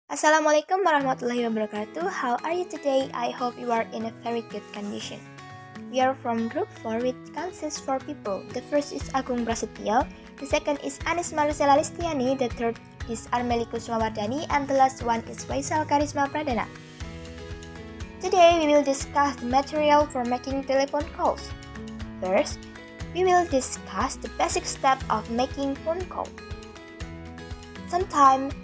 Assalamualaikum warahmatullahi wabarakatuh. How are you today? I hope you are in a very good condition. We are from group 4 which consists 4 people. The first is Agung Prasetyo, the second is Anis Marcella Listiani, the third is Armeli Kusumawardani, and the last one is Faisal Karisma Pradana. Today we will discuss the material for making telephone calls. First, we will discuss the basic step of making phone call. Sometimes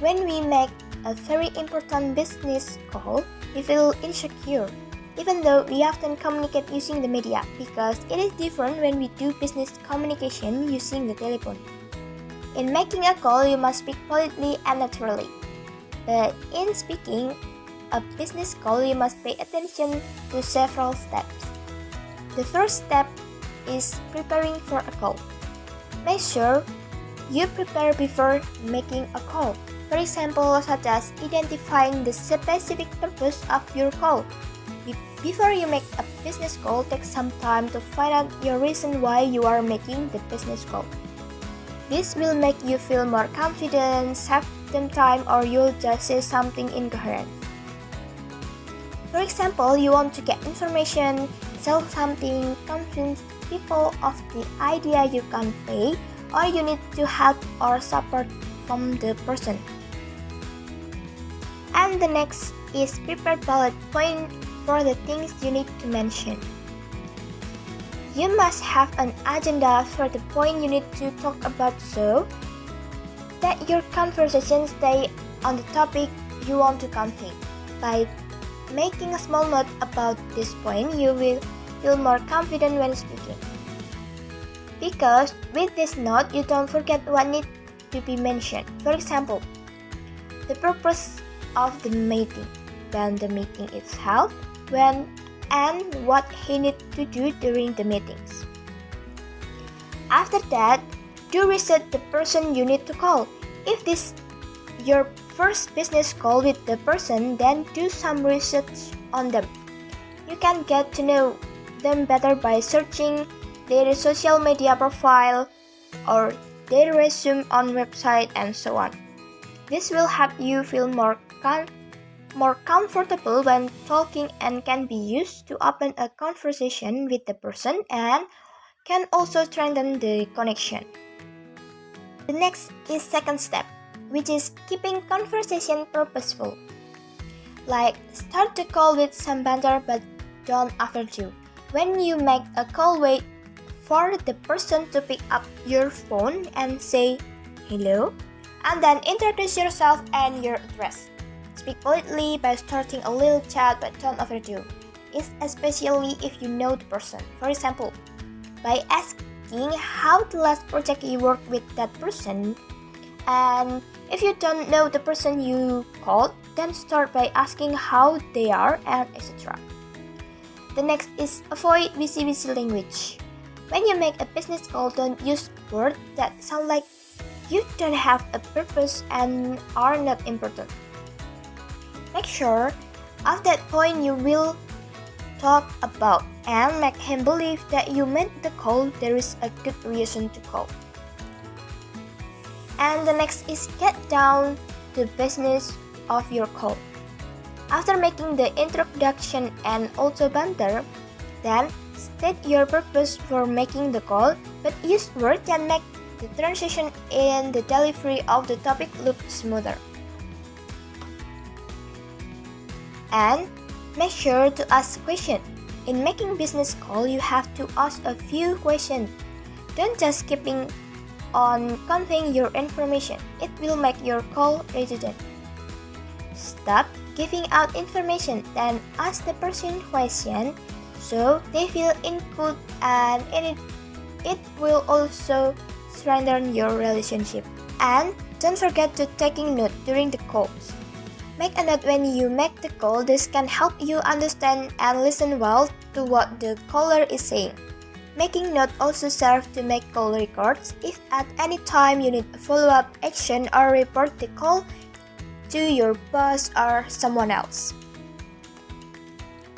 when we make a very important business call, we feel insecure, even though we often communicate using the media, because it is different when we do business communication using the telephone. In making a call, you must speak politely and naturally. But in speaking a business call, you must pay attention to several steps. The first step is preparing for a call. Make sure you prepare before making a call. For example, such as identifying the specific purpose of your call. Before you make a business call, take some time to find out your reason why you are making the business call. This will make you feel more confident, save them time, or you'll just say something incoherent. For example, you want to get information, sell something, convince people of the idea you convey, or you need to help or support from the person. And the next is prepare bullet point for the things you need to mention. You must have an agenda for the point you need to talk about so that your conversation stay on the topic you want to convey. By making a small note about this point, you will feel more confident when speaking. Because with this note, you don't forget what needs to be mentioned. For example, the purpose of the meeting, when the meeting is held, when and what he needs to do during the meetings. After that, do research the person you need to call. If this is your first business call with the person, then do some research on them. You can get to know them better by searching their social media profile or their resume on website and so on. This will help you feel more comfortable when talking and can be used to open a conversation with the person and can also strengthen the connection. The next is second step, which is keeping conversation purposeful. Like start the call with some banter but don't overdo. When you make a call, wait for the person to pick up your phone and say hello, and then introduce yourself and your address. Speak politely by starting a little chat but don't overdo it, especially if you know the person. For example, by asking how the last project you worked with that person, and if you don't know the person you called, then start by asking how they are and etc. The next is avoid busy language. When you make a business call, don't use words that sound like you don't have a purpose and are not important. Make sure at that point you will talk about and make him believe that you made the call there is a good reason to call. And the next is get down to business of your call. After making the introduction and also banter, then state your purpose for making the call, but use words that make the transition in the delivery of the topic look smoother. And make sure to ask questions. In making business call, you have to ask a few questions. Don't just keeping on conveying your information. It will make your call redundant. Stop giving out information, then ask the person question so they feel included, and it will also strengthen your relationship. And don't forget to taking note during the calls. Make a note when you make the call. This can help you understand and listen well to what the caller is saying. Making note also serves to make call records if at any time you need a follow-up action or report the call to your boss or someone else.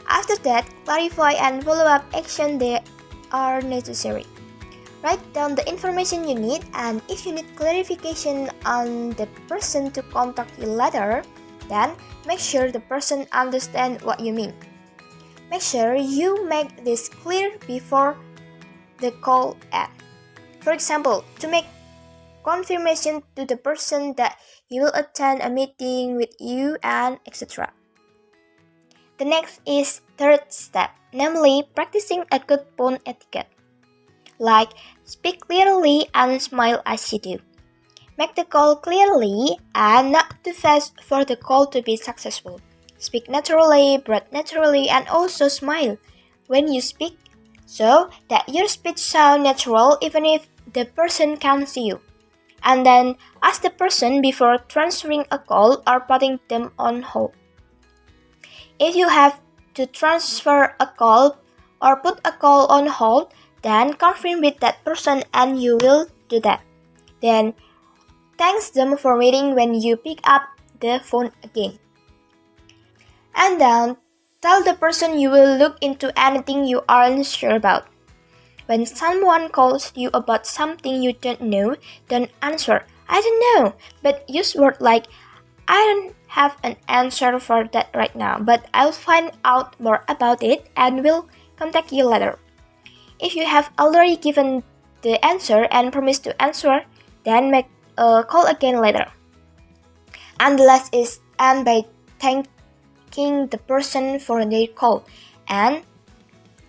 After that, clarify and follow-up action they are necessary. Write down the information you need, and if you need clarification on the person to contact you later, then make sure the person understands what you mean. Make sure you make this clear before the call ends. For example, to make confirmation to the person that he will attend a meeting with you and etc. The next is third step, namely practicing a good phone etiquette. Like speak clearly and smile as you do. Make the call clearly and not too fast for the call to be successful. Speak naturally, breathe naturally, and also smile when you speak so that your speech sounds natural even if the person can't see you. And then ask the person before transferring a call or putting them on hold. If you have to transfer a call or put a call on hold, then confirm with that person and you will do that. Then thanks them for waiting when you pick up the phone again. And then tell the person you will look into anything you aren't sure about. When someone calls you about something you don't know, don't answer, I don't know, but use words like, I don't have an answer for that right now, but I'll find out more about it and will contact you later. If you have already given the answer and promised to answer, then make a call again later. And the last is end by thanking the person for their call, and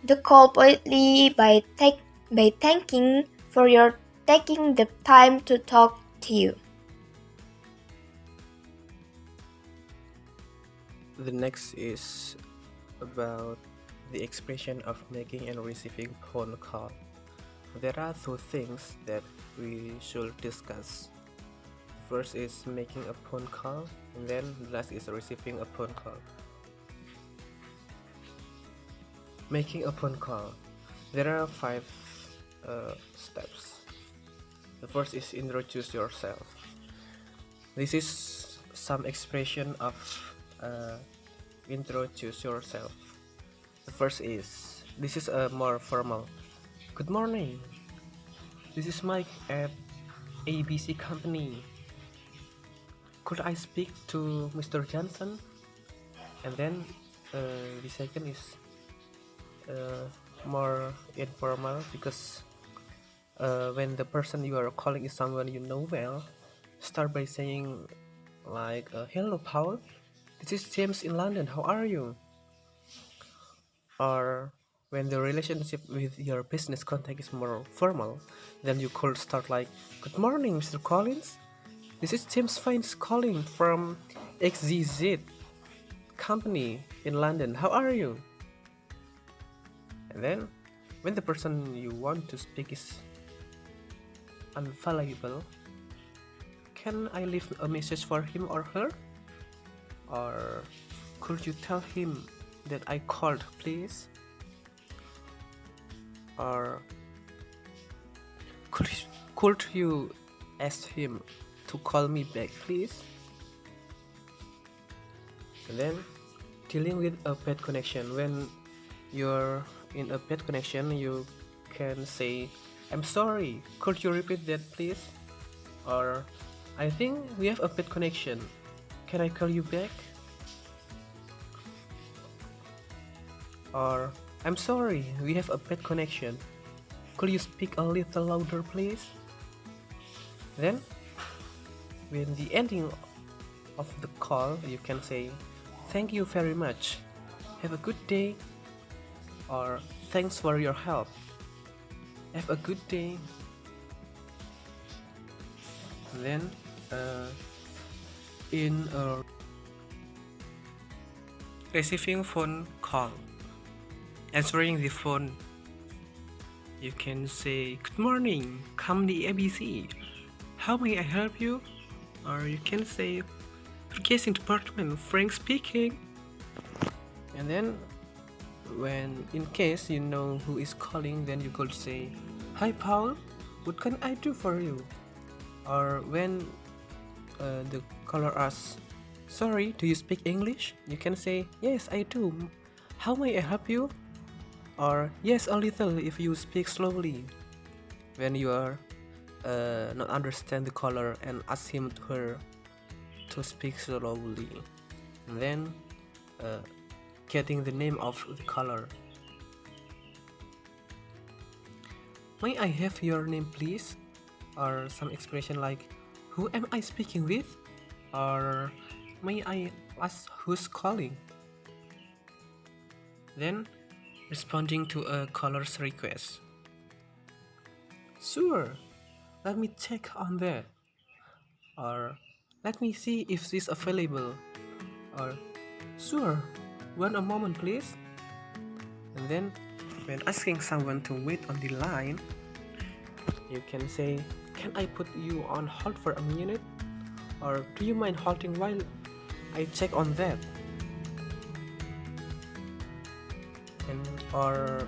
the call politely by thanking for your taking the time to talk to you. The next is about the expression of making and receiving phone call. There are two things that we should discuss. First is making a phone call, and then the last is receiving a phone call. Making a phone call. There are 5 steps. The first is introduce yourself. This is some expression of introduce yourself. The first is, this is a more formal. Good morning. This is Mike at ABC Company. Could I speak to Mr. Johnson? And then the second is more informal, because when the person you are calling is someone you know well, start by saying like, hello Paul, this is James in London, how are you? Or when the relationship with your business contact is more formal, then you could start like, good morning Mr. Collins, this is James Fines calling from XZZ company in London, how are you? And then when the person you want to speak is unavailable, can I leave a message for him or her? Or could you tell him that I called, please? Or could you ask him to call me back, please? And then dealing with a bad connection. When you're in a bad connection, you can say, I'm sorry, could you repeat that, please? Or I think we have a bad connection, can I call you back? Or I'm sorry, we have a bad connection, could you speak a little louder, please? Then when the ending of the call, you can say, thank you very much, have a good day, or thanks for your help, have a good day. Then in a receiving phone call, answering the phone, you can say, good morning, company ABC, how may I help you? Or you can say, purchasing department, Frank speaking. And then when in case you know who is calling, then you could say, hi Paul, what can I do for you? Or when the caller asks, sorry, do you speak English? You can say, yes, I do, how may I help you? Or yes, a little if you speak slowly. when you are not understand the caller and ask him to her to speak slowly, and then getting the name of the caller. May I have your name please? Or some expression like, who am I speaking with? Or may I ask who's calling? Then responding to a caller's request. Sure, let me check on that. Or let me see if she's available. Or sure, wait a moment please. And then when asking someone to wait on the line, you can say, can I put you on hold for a minute? Or do you mind holding while I check on that? And or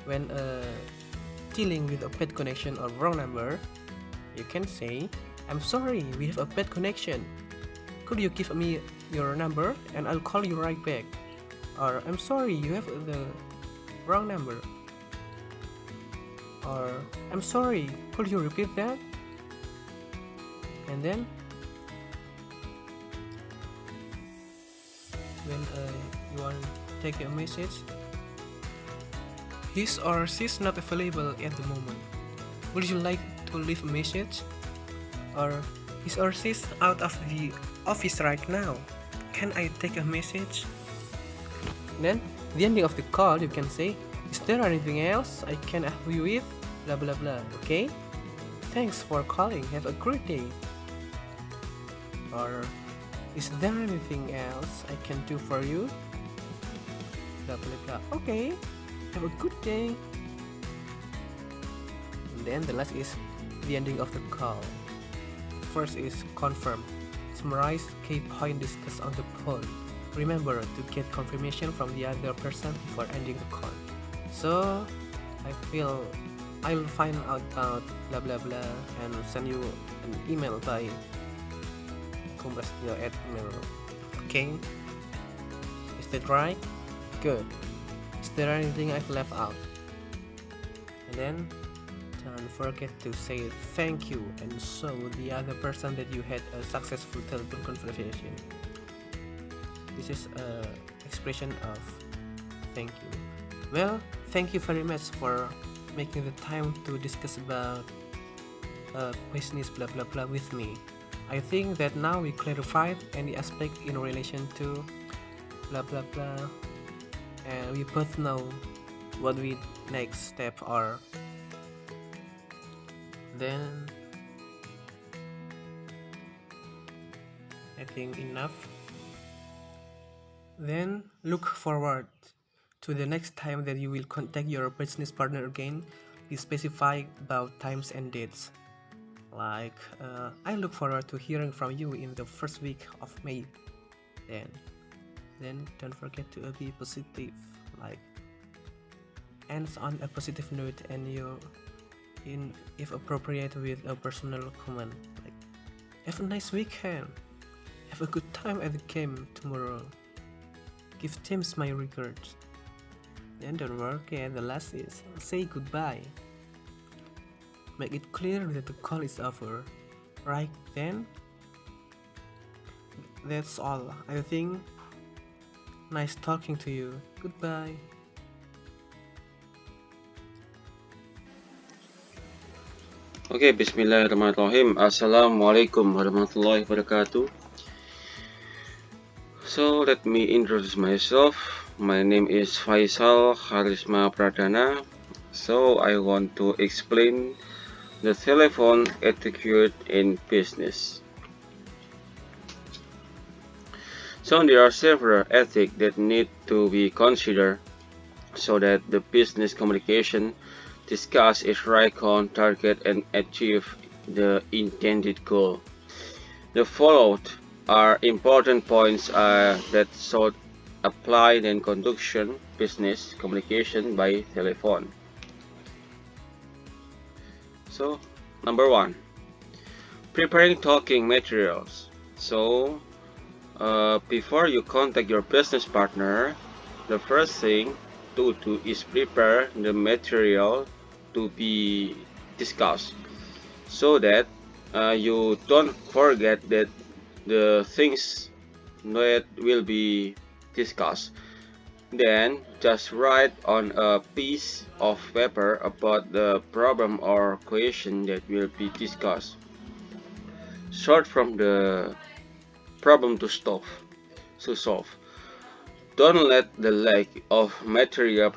when dealing with a bad connection or wrong number, you can say, I'm sorry, we have a bad connection. Could you give me your number and I'll call you right back? Or I'm sorry, you have the wrong number. Or I'm sorry, could you repeat that? And then when you want to take a message, his or she's not available at the moment. Would you like to leave a message? Or his or she's out of the office right now. Can I take a message? Then the ending of the call you can say, is there anything else I can help you with? Blah blah blah. Okay? Thanks for calling. Have a great day. Or is there anything else I can do for you? Blah blah blah. Okay. Have a good day. And then the last is the ending of the call. First is confirm. Summarize key point discussed on the phone. Remember to get confirmation from the other person before ending the call. So I feel I'll find out about blah blah blah and send you an email by kumrastio@email. Okay? Is that right? Good. Is there anything I've left out? And then don't forget to say thank you and show the other person that you had a successful telephone conversation. This is an expression of thank you. Well, thank you very much for making the time to discuss about business blah blah blah with me. I think that now we clarified any aspect in relation to blah blah blah, and we both know what we next step are. Then I think enough. Then look forward to the next time that you will contact your business partner again. Be specific about times and dates. Like I look forward to hearing from you in the first week of May. Then don't forget to be positive. Like ends on a positive note, and if appropriate with a personal comment like, have a nice weekend, have a good time at the game tomorrow, give James my regards. And don't forget the last is say goodbye. Make it clear that the call is over. Right then, that's all. I think nice talking to you. Goodbye. Oke, bismillahirrahmanirrahim. Assalamualaikum warahmatullahi wabarakatuh. So, let me introduce myself. My name is Faisal Harisma Pradana. So, I want to explain the telephone etiquette in business. So, there are several ethics that need to be considered so that the business communication discuss is right on target and achieve the intended goal. The followed are important points that should apply in conduction business communication by telephone. So, number 1, preparing talking materials. So, before you contact your business partner, the first thing to do is prepare the material to be discussed, so that you don't forget that the things that will be discussed. Then just write on a piece of paper about the problem or question that will be discussed. Start from the problem to solve. Don't let the lack of material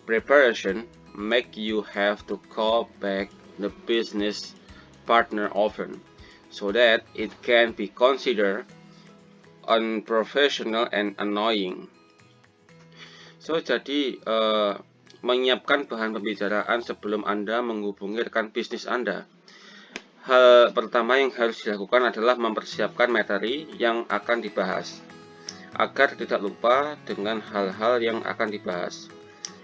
preparation make you have to call back the business partner often, so that it can be considered unprofessional and annoying. So, jadi menyiapkan bahan pembicaraan sebelum Anda menghubungi rekan bisnis Anda. Hal pertama yang harus dilakukan adalah mempersiapkan materi yang akan dibahas, agar tidak lupa dengan hal-hal yang akan dibahas.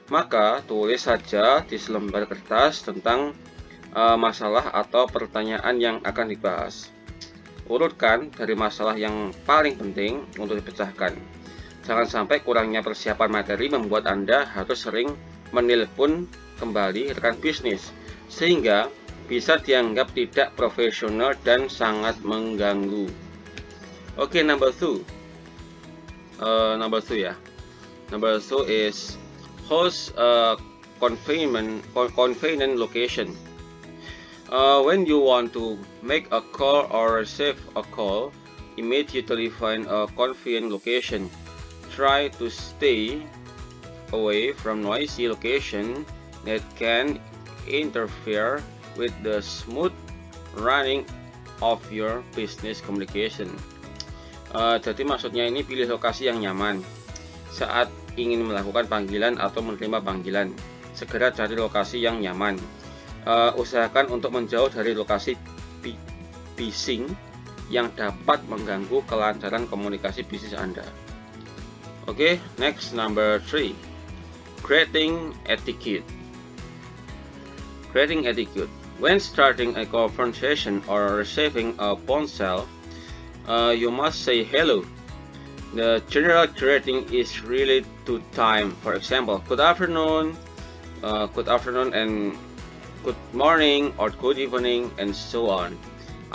Maka tulis saja di selembar kertas tentang masalah atau pertanyaan yang akan dibahas. Urutkan dari masalah yang paling penting untuk dipecahkan. Jangan sampai kurangnya persiapan materi membuat Anda harus sering menelpon kembali rekan bisnis, sehingga bisa dianggap tidak profesional dan sangat mengganggu. Oke, number two ya. Number two is host a convenient location. When you want to make a call or receive a call, immediately find a convenient location. Try to stay away from noisy location that can interfere with the smooth running of your business communication. Jadi maksudnya ini pilih lokasi yang nyaman saat ingin melakukan panggilan atau menerima panggilan. Segera cari lokasi yang nyaman. Usahakan untuk menjauh dari lokasi bising yang dapat mengganggu kelancaran komunikasi bisnis Anda. Oke, next, number 3. Creating etiquette. When starting a conversation or receiving a phone call, you must say hello. The general greeting is really to time. For example, good afternoon, and good morning or good evening, and so on.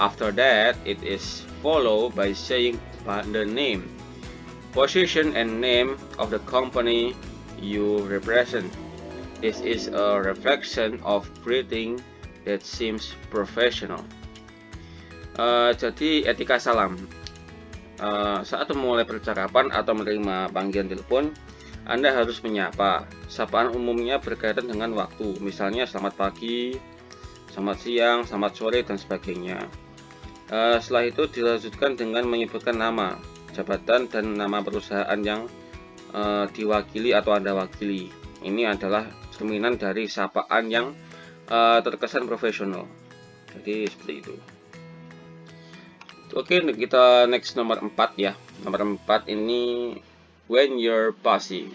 After that, it is followed by saying the name, position, and name of the company you represent. This is a reflection of greeting that seems professional. Jadi etika salam. Saat memulai percakapan atau menerima panggilan telepon, Anda harus menyapa. Sapaan umumnya berkaitan dengan waktu, misalnya selamat pagi, selamat siang, selamat sore, dan sebagainya. Setelah itu dilanjutkan dengan menyebutkan nama, jabatan, dan nama perusahaan yang diwakili atau Anda wakili. Ini adalah cerminan dari sapaan yang terkesan profesional. Jadi seperti itu. Oke, kita next nomor 4 ya. Nomor 4 ini when you're busy.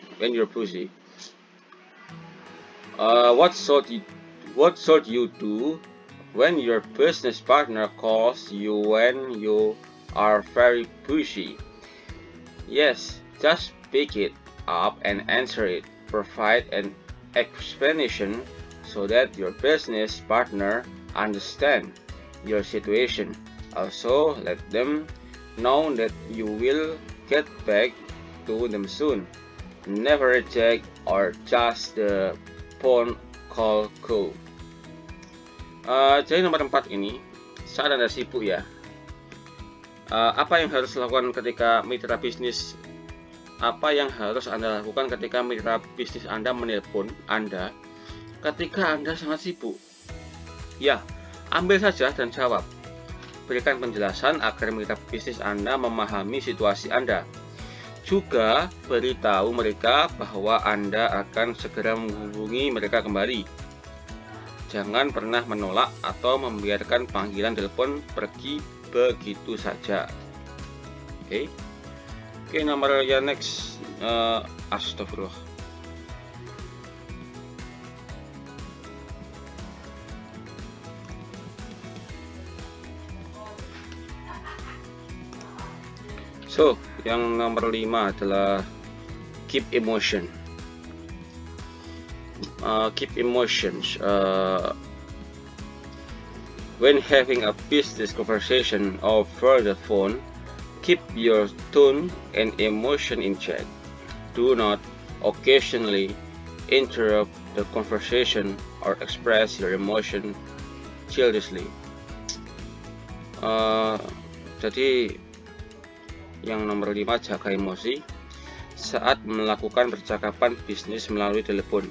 What should you do when your business partner calls you when you are very busy? Yes, just pick it up and answer it. Provide an explanation so that your business partner understand your situation. Also, let them know that you will get back to them soon. Never reject or just the phone call go. Jadi nomor 4 ini, saat Anda sibuk ya, apa yang harus dilakukan ketika mitra bisnis? Apa yang harus Anda lakukan ketika mitra bisnis Anda menelpon Anda ketika Anda sangat sibuk? Ya, ambil saja dan jawab. Berikan penjelasan agar mitra bisnis Anda memahami situasi Anda. Juga beritahu mereka bahwa Anda akan segera menghubungi mereka kembali. Jangan pernah menolak atau membiarkan panggilan telepon pergi begitu saja. Oke, nomor yang next, astagfirullah. So, yang nomor 5 adalah keep emotion. keep emotions. When having a business conversation over the phone, keep your tone and emotion in check. Do not occasionally interrupt the conversation or express your emotion childishly. Jadi yang nomor 5, jaga emosi saat melakukan percakapan bisnis melalui telepon.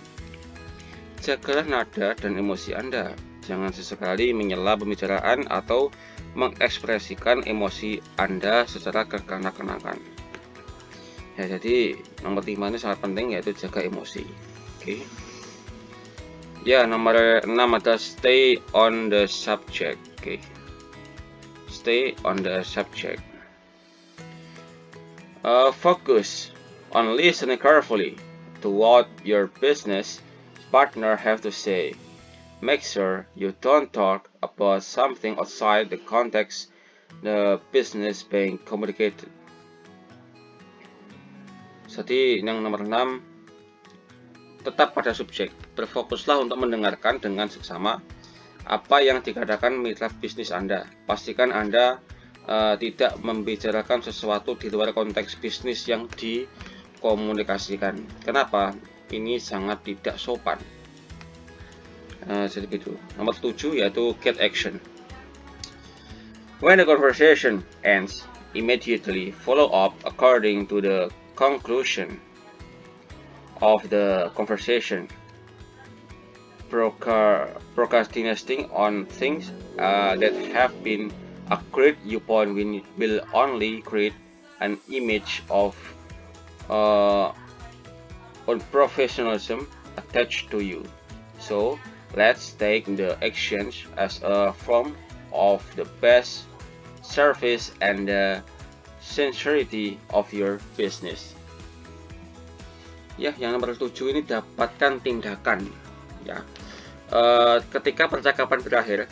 Jagalah nada dan emosi Anda. Jangan sesekali menyela pembicaraan atau mengekspresikan emosi Anda secara kekanak-kanakan. Ya, jadi nomor 5 ini sangat penting, yaitu jaga emosi. Oke. Ya, nomor 6 ada stay on the subject. Oke. Stay on the subject. Focus on listening carefully to what your business partner have to say. Make sure you don't talk about something outside the context the business being communicated. Jadi yang nomor 6, tetap pada subjek. Berfokuslah untuk mendengarkan dengan seksama apa yang dikatakan mitra bisnis Anda. Pastikan Anda tidak membicarakan sesuatu di luar konteks bisnis yang dikomunikasikan. Kenapa? Ini sangat tidak sopan. Jadi itu. Nomor 7 yaitu get action. When the conversation ends, immediately follow up according to the conclusion of the conversation. Procrastinating on things that have been agreed upon will only create an image of unprofessionalism attached to you. So let's take the actions as a form of the best service and the sincerity of your business. Ya, yang nomor 7 ini dapatkan tindakan. Ya, ketika percakapan berakhir,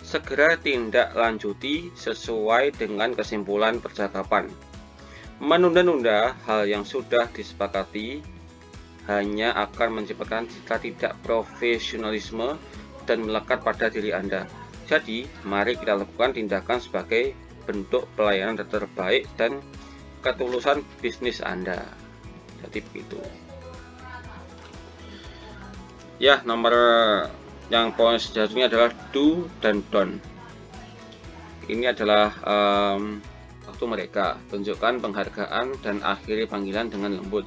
segera tindak lanjuti sesuai dengan kesimpulan percakapan. Menunda-nunda hal yang sudah disepakati hanya akan menciptakan citra tidak profesionalisme dan melekat pada diri Anda. Jadi, mari kita lakukan tindakan sebagai bentuk pelayanan terbaik dan ketulusan bisnis Anda. Jadi begitu. Ya, nomor yang poin selanjutnya adalah do dan don't. Ini adalah waktu mereka. Tunjukkan penghargaan dan akhiri panggilan dengan lembut,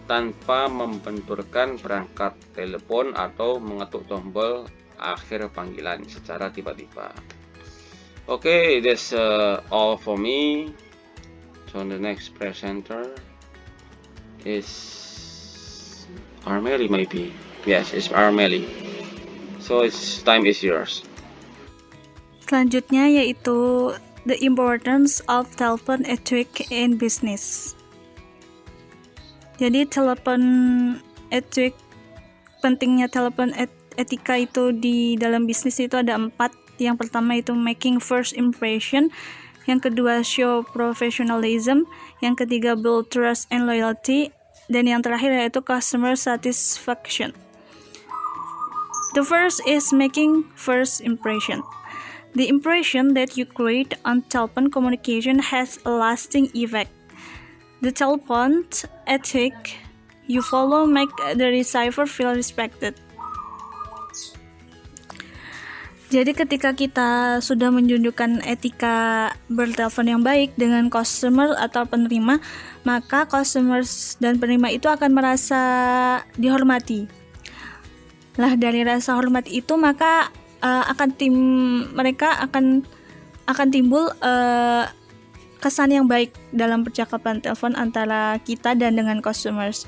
tanpa membenturkan perangkat telepon atau mengetuk tombol akhir panggilan secara tiba-tiba. Okay, that's all for me. So the next presenter is Armeli, maybe. Yes, it's Armeli. So it's time is yours. Selanjutnya yaitu the importance of telephone ethics in business. Jadi telepon ethics, pentingnya telepon etika itu di dalam bisnis itu ada 4. Yang pertama itu making first impression, yang kedua show professionalism, yang ketiga build trust and loyalty, dan yang terakhir yaitu customer satisfaction. The first is making first impression. The impression that you create on telephone communication has a lasting effect. The telephone ethic you follow make the receiver feel respected. Jadi ketika kita sudah menunjukkan etika bertelepon yang baik dengan customer atau penerima, maka customers dan penerima itu akan merasa dihormati. Lah dari rasa hormat itu maka mereka akan timbul kesan yang baik dalam percakapan telepon antara kita dan dengan customers.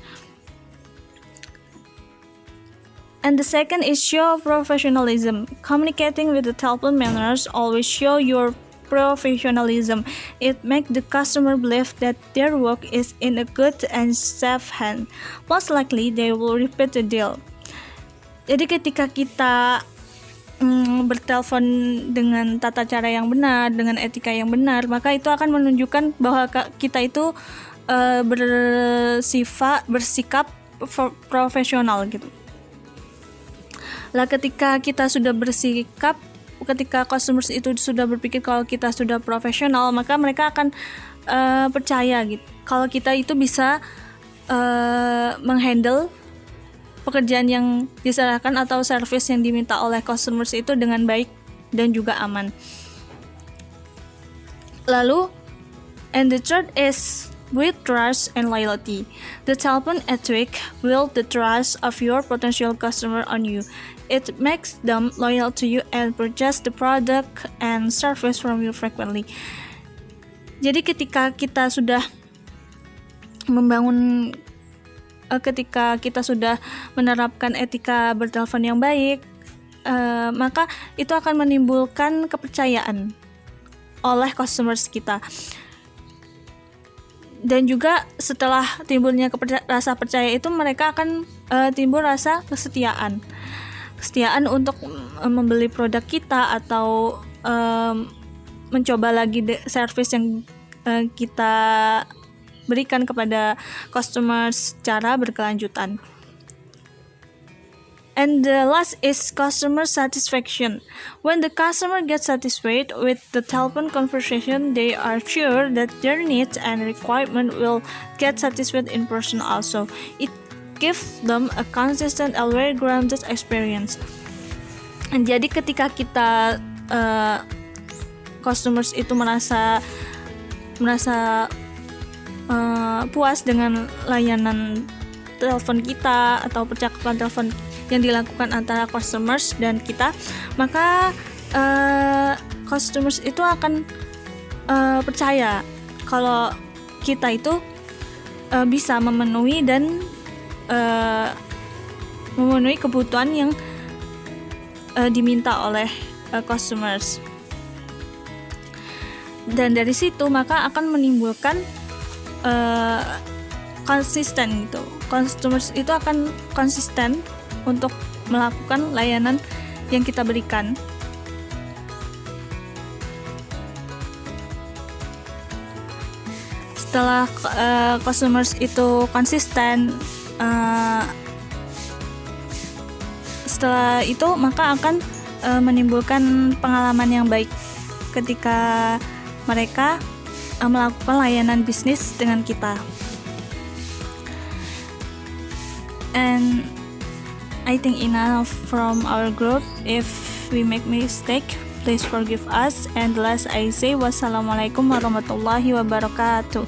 And the second is show professionalism. Communicating with the telephone manners always show your professionalism. It makes the customer believe that their work is in a good and safe hand. Most likely they will repeat the deal. Jadi ketika kita bertelepon dengan tata cara yang benar, dengan etika yang benar, maka itu akan menunjukkan bahwa kita itu bersikap profesional gitu. Lah ketika kita sudah bersikap, ketika customers itu sudah berpikir kalau kita sudah profesional, maka mereka akan percaya gitu kalau kita itu bisa menghandle pekerjaan yang diserahkan atau service yang diminta oleh customers itu dengan baik dan juga aman. Lalu, and the third is build trust and loyalty. The telephone ethic build the trust of your potential customer on you. It makes them loyal to you and purchase the product and service from you frequently. Jadi ketika kita sudah ketika kita sudah menerapkan etika bertelepon yang baik, maka itu akan menimbulkan kepercayaan oleh customers kita. Dan juga setelah timbulnya rasa percaya itu, mereka akan timbul rasa kesetiaan untuk membeli produk kita atau mencoba lagi service yang kita berikan kepada customers secara berkelanjutan. And the last is customer satisfaction. When the customer gets satisfied with the telephone conversation, they are sure that their needs and requirement will get satisfied in person also. It gives them a consistent and very grounded experience. And jadi ketika kita customers itu merasa puas dengan layanan telepon kita atau percakapan telepon yang dilakukan antara customers dan kita, maka customers itu akan percaya kalau kita itu bisa memenuhi kebutuhan yang diminta oleh customers. Dan dari situ maka akan menimbulkan konsisten gitu. Customers itu akan konsisten untuk melakukan layanan yang kita berikan. Setelah customers itu konsisten, setelah itu maka akan menimbulkan pengalaman yang baik ketika mereka melakukan layanan bisnis dengan kita. And I think enough from our group. If we make mistake, please forgive us. And last I say, wassalamualaikum warahmatullahi wabarakatuh.